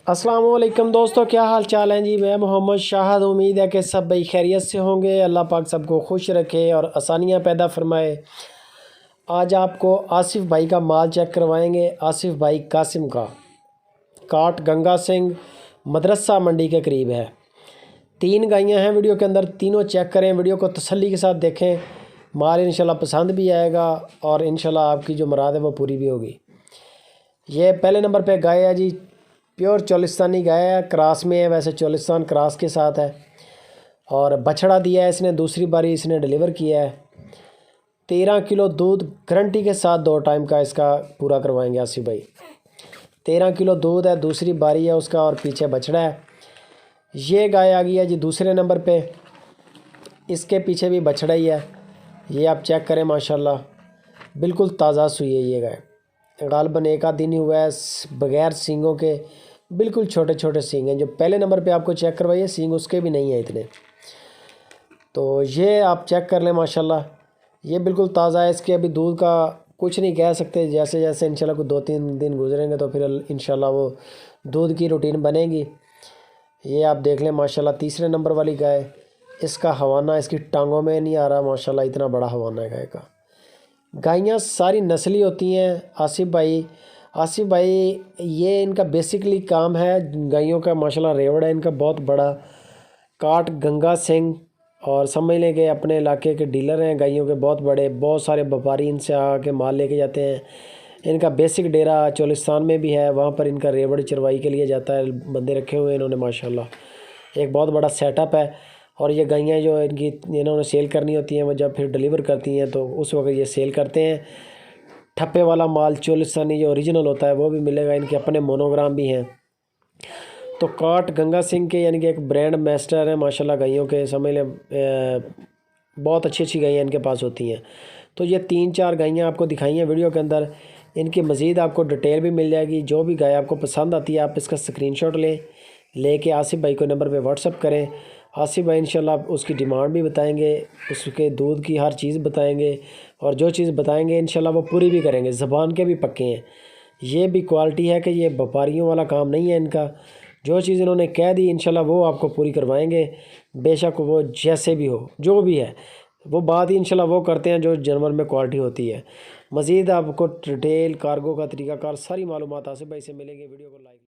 अस्सलाम वालेकुम दोस्तों, क्या हाल चाल हैं जी। मैं मोहम्मद शाहद। उम्मीद है कि सब भाई खैरियत से होंगे। अल्लाह पाक सबको खुश रखे और आसानियाँ पैदा फरमाए। आज आपको आसिफ भाई का माल चेक करवाएंगे। आसिफ भाई कासिम का काट गंगा सिंह मदरसा मंडी के करीब है। 3 गायें हैं वीडियो के अंदर, तीनों चेक करें, वीडियो को तसल्ली के साथ देखें। माल इंशाल्लाह पसंद भी आएगा और इंशाल्लाह आपकी जो मुराद है वो पूरी भी होगी। ये पहले नंबर पे गाय है जी, प्योर चोलिस्तानी गाय है, क्रास में है, वैसे चोलिस्तान क्रास के साथ है। और बछड़ा दिया है इसने, दूसरी बारी इसने डिलीवर किया है। 13 किलो दूध गारंटी के साथ 2 टाइम का इसका पूरा करवाएंगे आसिफ भाई। 13 किलो दूध है, दूसरी बारी है उसका और पीछे बछड़ा है। ये गाय आ गई है जी दूसरे नंबर पे, इसके पीछे भी बछड़ा ही है। ये आप चेक करें, माशाल्लाह बिल्कुल ताज़ा सुई है ये गाय। गालबन एक आध दिन ही हुआ है, बगैर सींगों के, बिल्कुल छोटे छोटे सींग हैं। जो पहले नंबर पे आपको चेक करवाइए सींग उसके भी नहीं है इतने। तो ये आप चेक कर लें, माशाल्लाह ये बिल्कुल ताज़ा है। इसके अभी दूध का कुछ नहीं कह सकते, जैसे जैसे इंशाल्लाह कोई 2-3 दिन गुजरेंगे तो फिर इंशाल्लाह वो दूध की रूटीन बनेगी। ये आप देख लें माशाल्लाह तीसरे नंबर वाली गाय। इसका हवाना इसकी टांगों में नहीं आ रहा, माशाल्लाह इतना बड़ा हवाना है गाय का। गायें सारी नस्ली होती हैं आसिफ भाई ये इनका बेसिकली काम है गायों का। माशाल्लाह रेवड़ है इनका बहुत बड़ा। काट गंगा सिंह और समझ लें कि अपने इलाके के डीलर हैं गायों के बहुत बड़े। बहुत सारे व्यापारी इनसे आके माल लेके जाते हैं। इनका बेसिक डेरा चोलिस्तान में भी है, वहाँ पर इनका रेवड़ चरवाई के लिए जाता है। बंदे रखे हुए हैं इन्होंने, माशाल्लाह एक बहुत बड़ा सेटअप है। और ये गायें जो इनकी इन्होंने सेल करनी होती हैं, वो जब फिर डिलीवर करती हैं तो उस वक्त ये सेल करते हैं। ठप्पे वाला माल चोलिस्तानी जो ओरिजिनल होता है वो भी मिलेगा। इनके अपने मोनोग्राम भी हैं। तो काट गंगा सिंह के यानी कि एक ब्रांड मास्टर है माशाल्लाह गायों के, समझ लें बहुत अच्छी अच्छी गायें इनके पास होती हैं। तो ये 3-4 गायें आपको दिखाई हैं वीडियो के अंदर। इनकी मज़ीद आपको डिटेल भी मिल जाएगी। जो भी गाय आपको पसंद आती है आप इसका स्क्रीनशॉट लेके आसिफ भाई को नंबर पे व्हाट्सअप करें। आसिफ भाई इंशाल्लाह उसकी डिमांड भी बताएंगे, उसके दूध की हर चीज़ बताएंगे और जो चीज़ बताएंगे इंशाल्लाह वो पूरी भी करेंगे। ज़बान के भी पक्के हैं। ये भी क्वालिटी है कि ये व्यापारियों वाला काम नहीं है इनका। जो चीज़ इन्होंने कह दी इंशाल्लाह वो आपको पूरी करवाएंगे, बेशक वो जैसे भी हो, जो भी है वो बात ही इंशाल्लाह वो करते हैं जो जानवर में क्वालिटी होती है। मज़ीद आपको डिटेल कार्गो का तरीक़ाकार सारी मालूमात आसिफ भाई से मिलेंगे। वीडियो को लाइक